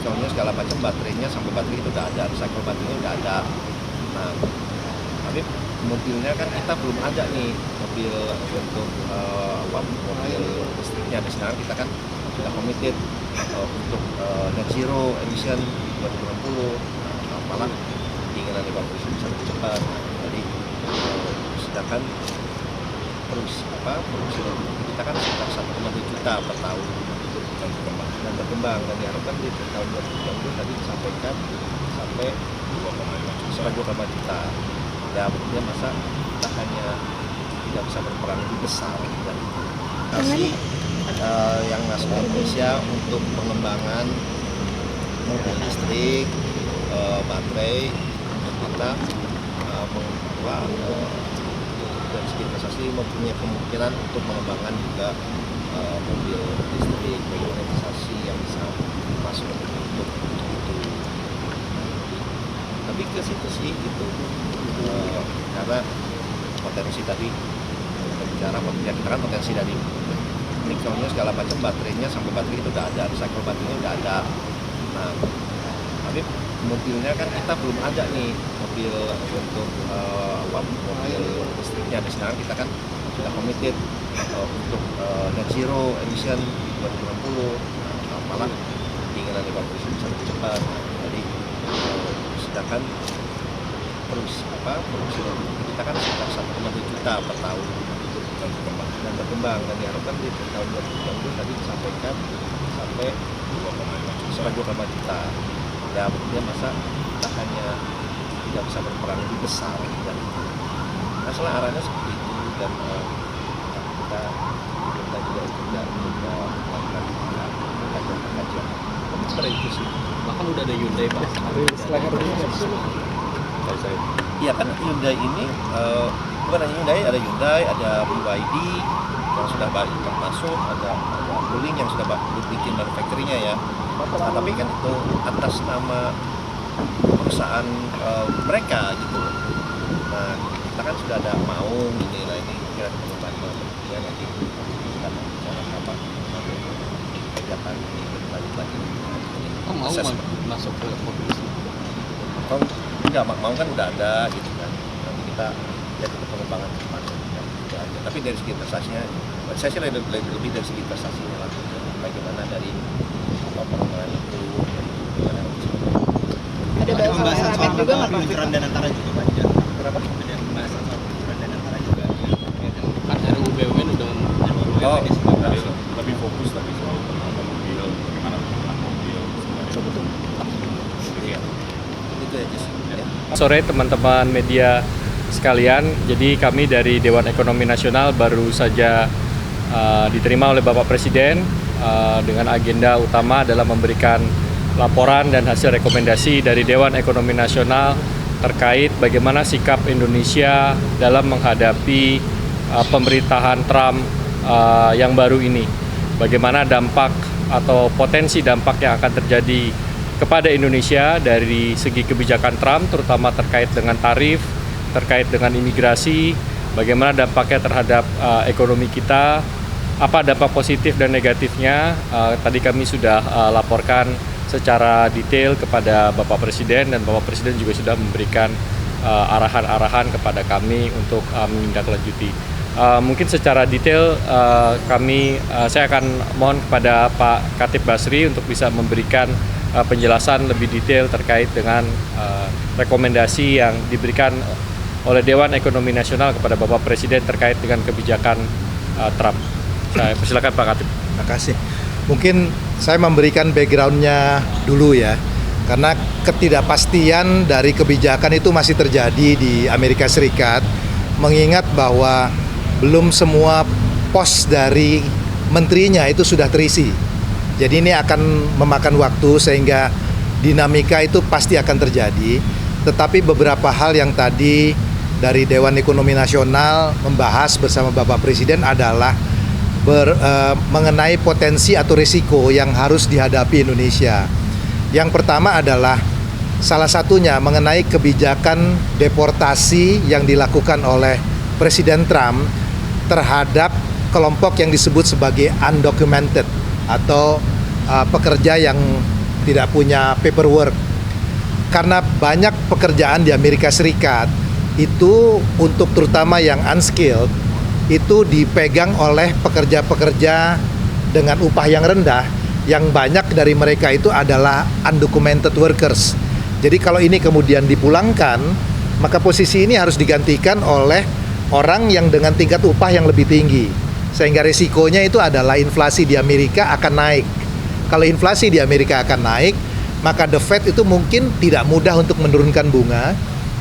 nikelnya segala macam, baterainya sampai baterai itu udah ada, recycle baterainya udah ada. Nah, tapi mobilnya kan kita belum ada nih, mobil untuk mobil listriknya. Dan sekarang kita kan sudah committed untuk net zero emission 2060, malah keinginan Bapak Presiden bisa lebih cepat. Jadi sedangkan produksi kita kan sekitar 1,2 juta per tahun dan berkembang, dan diharapkan di tahun 2020 tadi disampaikan sampai 2,5 juta. Ya maksudnya masa kita hanya tidak bisa berperan lebih besar dan kasih yang nasional Indonesia untuk pengembangan mobil listrik, baterai, untuk kita dari segi investasi mempunyai kemungkinan untuk mengembangkan juga mobil listrik, investasi yang bisa masuk untuk itu. Tapi ke situ sih itu karena potensi tadi bicara ya kita kan potensi dari nikelnya segala macam, baterainya sampai baterai itu udah ada, recycle baterainya udah ada. Nah, tapi mobilnya kan kita belum ada nih, mobil untuk mobil listriknya. Dan sekarang kita kan sudah committed untuk net zero emission 2060, malah keinginan Bapak Presiden bisa lebih cepat. Jadi sedangkan produksi kita kan sekitar 1,2 juta per tahun dan berkembang, dan diharapkan di tahun 2020 tadi disampaikan sampai 2,5 juta. Ya maksudnya masa kita hanya tidak bisa berperan lebih besar dan masalah arahnya seperti itu. Dan kita juga melakukan kajian komputer itu sih. Bahkan udah ada Hyundai Pak. Iya kan Hyundai ini bukan hanya Hyundai, ada Hyundai, ada BYD yang sudah masuk, ada Wuling yang sudah bikin manufacturing-nya ya. Nah, tapi kan itu atas nama perusahaan mereka gitu. Nah, kita kan sudah ada Maung ini kira pengembangan ya, nanti kita bicara apa kegiatan ini lanjut lagi. Mau masuk ke mobil listrik? Enggak, Maung kan udah ada gitu kan. Nanti kita lihat itu pengembangan ke depan ya, tapi dari segi investasinya, saya sih lebih dari segi investasinya lah. Bagaimana dari pengembangan itu, ada pembahasan soal juga peluncuran dana antara juga Pak. Kenapa? Ada pembahasan soal peluncuran dana antara juga. Kan RUU BUMN udah lebih fokus lagi soal pengembangan mobil, bagaimana pengembangan mobil betul. Iya. Itu aja sih. Ya. Sore teman-teman media sekalian, jadi kami dari Dewan Ekonomi Nasional baru saja diterima oleh Bapak Presiden dengan agenda utama adalah memberikan laporan dan hasil rekomendasi dari Dewan Ekonomi Nasional terkait bagaimana sikap Indonesia dalam menghadapi pemerintahan Trump yang baru ini. Bagaimana dampak atau potensi dampak yang akan terjadi kepada Indonesia dari segi kebijakan Trump, terutama terkait dengan tarif, terkait dengan imigrasi, bagaimana dampaknya terhadap ekonomi kita, apa dampak positif dan negatifnya. Tadi kami sudah laporkan secara detail kepada Bapak Presiden, dan Bapak Presiden juga sudah memberikan arahan-arahan kepada kami untuk menindaklanjuti. Mungkin secara detail saya akan mohon kepada Pak Khatib Basri untuk bisa memberikan penjelasan lebih detail terkait dengan rekomendasi yang diberikan oleh Dewan Ekonomi Nasional kepada Bapak Presiden terkait dengan kebijakan Trump. Saya persilakan Pak Khatib. Terima kasih. Mungkin saya memberikan background-nya dulu ya, karena ketidakpastian dari kebijakan itu masih terjadi di Amerika Serikat, mengingat bahwa belum semua pos dari menterinya itu sudah terisi. Jadi ini akan memakan waktu sehingga dinamika itu pasti akan terjadi. Tetapi beberapa hal yang tadi dari Dewan Ekonomi Nasional membahas bersama Bapak Presiden adalah mengenai potensi atau risiko yang harus dihadapi Indonesia. Yang pertama adalah salah satunya mengenai kebijakan deportasi yang dilakukan oleh Presiden Trump terhadap kelompok yang disebut sebagai undocumented atau pekerja yang tidak punya paperwork. Karena banyak pekerjaan di Amerika Serikat itu untuk terutama yang unskilled itu dipegang oleh pekerja-pekerja dengan upah yang rendah, yang banyak dari mereka itu adalah undocumented workers. Jadi kalau ini kemudian dipulangkan, maka posisi ini harus digantikan oleh orang yang dengan tingkat upah yang lebih tinggi. Sehingga risikonya itu adalah inflasi di Amerika akan naik. Kalau inflasi di Amerika akan naik, maka The Fed itu mungkin tidak mudah untuk menurunkan bunga,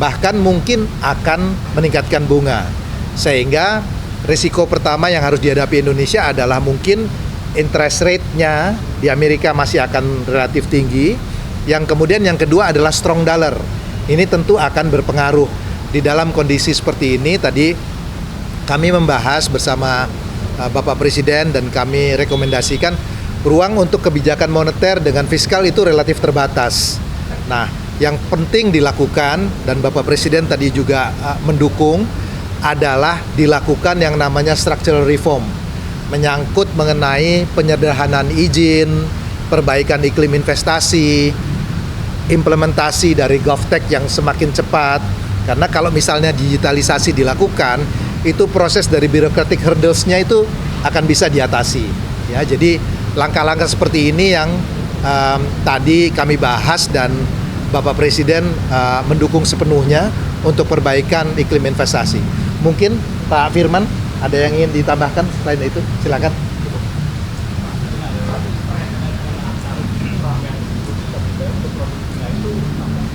bahkan mungkin akan meningkatkan bunga. Sehingga risiko pertama yang harus dihadapi Indonesia adalah mungkin interest rate-nya di Amerika masih akan relatif tinggi. Yang kemudian yang kedua adalah strong dollar. Ini tentu akan berpengaruh. Di dalam kondisi seperti ini tadi kami membahas bersama Bapak Presiden dan kami rekomendasikan ruang untuk kebijakan moneter dengan fiskal itu relatif terbatas. Nah, yang penting dilakukan dan Bapak Presiden tadi juga mendukung adalah dilakukan yang namanya structural reform, menyangkut mengenai penyederhanaan izin, perbaikan iklim investasi, implementasi dari GovTech yang semakin cepat. Karena kalau misalnya digitalisasi dilakukan, itu proses dari bureaucratic hurdles-nya itu akan bisa diatasi. Ya, jadi langkah-langkah seperti ini yang tadi kami bahas dan Bapak Presiden mendukung sepenuhnya untuk perbaikan iklim investasi. Mungkin Pak Firman ada yang ingin ditambahkan selain itu, silakan.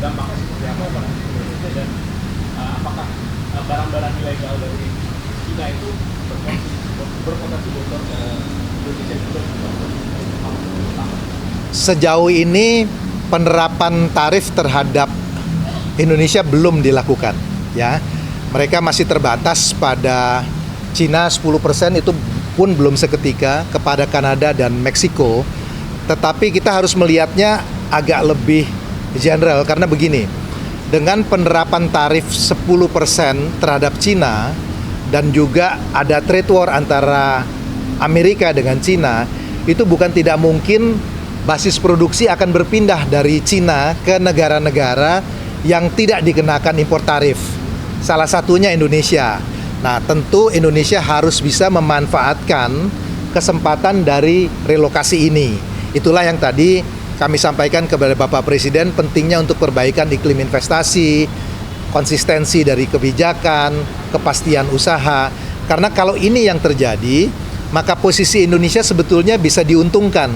Dampaknya seperti apa pada Indonesia dan apakah barang-barang ilegal dari China itu berpotensi bocor ke Indonesia juga? Sejauh ini penerapan tarif terhadap Indonesia belum dilakukan, ya. Mereka masih terbatas pada Cina 10%, itu pun belum seketika, kepada Kanada dan Meksiko. Tetapi kita harus melihatnya agak lebih general karena begini. Dengan penerapan tarif 10% terhadap Cina dan juga ada trade war antara Amerika dengan Cina, itu bukan tidak mungkin basis produksi akan berpindah dari Cina ke negara-negara yang tidak dikenakan impor tarif. Salah satunya Indonesia. Nah, tentu Indonesia harus bisa memanfaatkan kesempatan dari relokasi ini. Itulah yang tadi kami sampaikan kepada Bapak Presiden, pentingnya untuk perbaikan iklim investasi, konsistensi dari kebijakan, kepastian usaha. Karena kalau ini yang terjadi, maka posisi Indonesia sebetulnya bisa diuntungkan,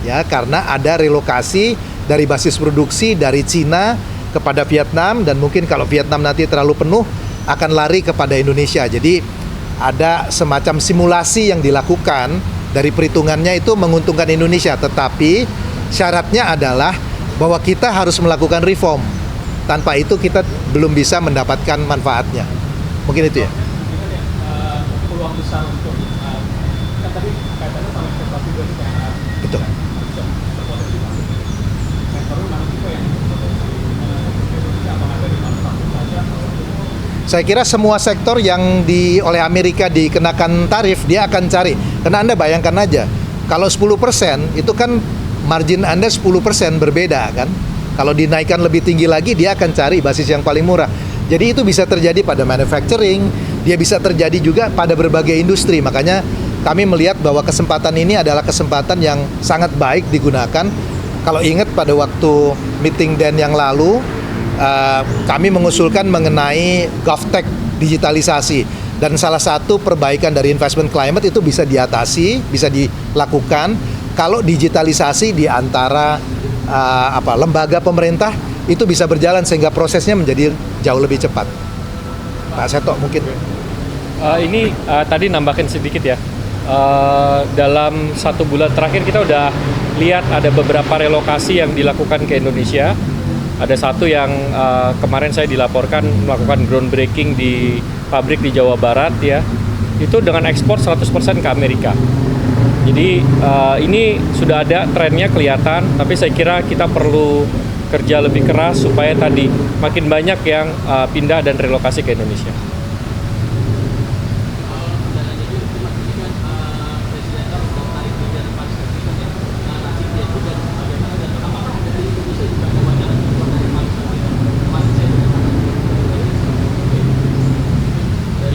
ya, karena ada relokasi dari basis produksi dari Cina kepada Vietnam, dan mungkin kalau Vietnam nanti terlalu penuh akan lari kepada Indonesia. Jadi ada semacam simulasi yang dilakukan, dari perhitungannya itu menguntungkan Indonesia, tetapi syaratnya adalah bahwa kita harus melakukan reform. Tanpa itu kita belum bisa mendapatkan manfaatnya. Mungkin itu ya. Peluang besar untuk kan tadi kaitannya sama investasi juga kayak Betul. berpotensi masuk. Sektornya mana juga yang berpotensi Indonesia, apakah dari manufaktur saja? Saya kira semua sektor yang oleh Amerika dikenakan tarif dia akan cari. Karena Anda bayangkan aja, kalau 10% itu kan margin Anda 10% berbeda kan. Kalau dinaikkan lebih tinggi lagi dia akan cari basis yang paling murah. Jadi itu bisa terjadi pada manufacturing, dia bisa terjadi juga pada berbagai industri. Makanya kami melihat bahwa kesempatan ini adalah kesempatan yang sangat baik digunakan. Kalau ingat pada waktu meeting DEN yang lalu, kami mengusulkan mengenai GovTech digitalisasi. Dan salah satu perbaikan dari investment climate itu bisa diatasi, bisa dilakukan kalau digitalisasi di antara lembaga pemerintah itu bisa berjalan sehingga prosesnya menjadi jauh lebih cepat. Pak Seto mungkin. Ini tadi nambahin sedikit ya. Dalam 1 bulan terakhir kita udah lihat ada beberapa relokasi yang dilakukan ke Indonesia. Ada satu yang kemarin saya dilaporkan melakukan groundbreaking di pabrik di Jawa Barat ya. Itu dengan ekspor 100% ke Amerika. Jadi ini sudah ada trennya kelihatan, tapi saya kira kita perlu kerja lebih keras supaya tadi makin banyak yang pindah dan relokasi ke Indonesia.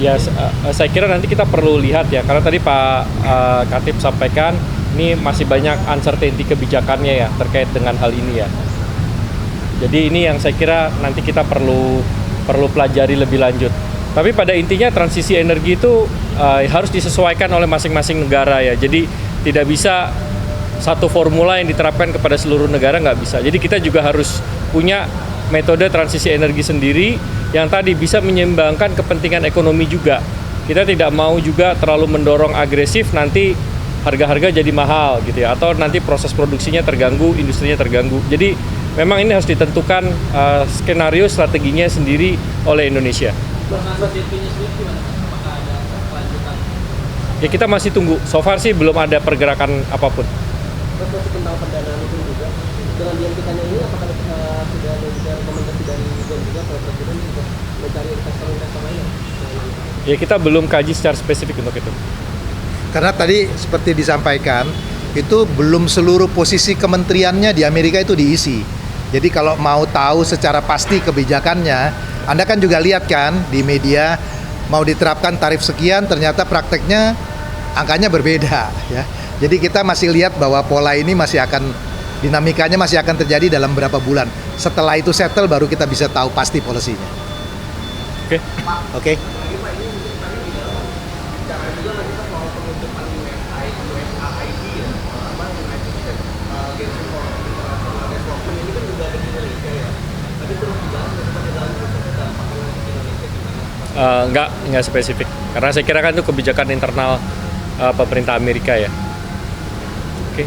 Ya, saya kira nanti kita perlu lihat ya, karena tadi Pak Khatib sampaikan ini masih banyak uncertainty kebijakannya ya terkait dengan hal ini ya. Jadi ini yang saya kira nanti kita perlu pelajari lebih lanjut. Tapi pada intinya transisi energi itu harus disesuaikan oleh masing-masing negara ya. Jadi tidak bisa satu formula yang diterapkan kepada seluruh negara, nggak bisa. Jadi kita juga harus punya metode transisi energi sendiri yang tadi bisa menyeimbangkan kepentingan ekonomi juga. Kita tidak mau juga terlalu mendorong agresif, nanti harga-harga jadi mahal gitu ya, atau nanti proses produksinya terganggu, industrinya terganggu. Jadi memang ini harus ditentukan skenario strateginya sendiri oleh Indonesia. Ya kita masih tunggu, so far sih belum ada pergerakan apapun. Terus tentang pendanaan itu juga, dengan diam kitanya ini apakah sudah ada juga rekomendasi dari BEM juga kalau presiden untuk mencari investor lain? Ya kita belum kaji secara spesifik untuk itu. Karena tadi seperti disampaikan, itu belum seluruh posisi kementeriannya di Amerika itu diisi. Jadi kalau mau tahu secara pasti kebijakannya, Anda kan juga lihat kan di media, mau diterapkan tarif sekian, ternyata prakteknya angkanya berbeda ya. Jadi kita masih lihat bahwa pola ini masih akan, dinamikanya masih akan terjadi dalam beberapa bulan. Setelah itu settle baru kita bisa tahu pasti polisinya. Oke. Oke. Enggak spesifik. Karena saya kira kan itu kebijakan internal pemerintah Amerika ya. Oke.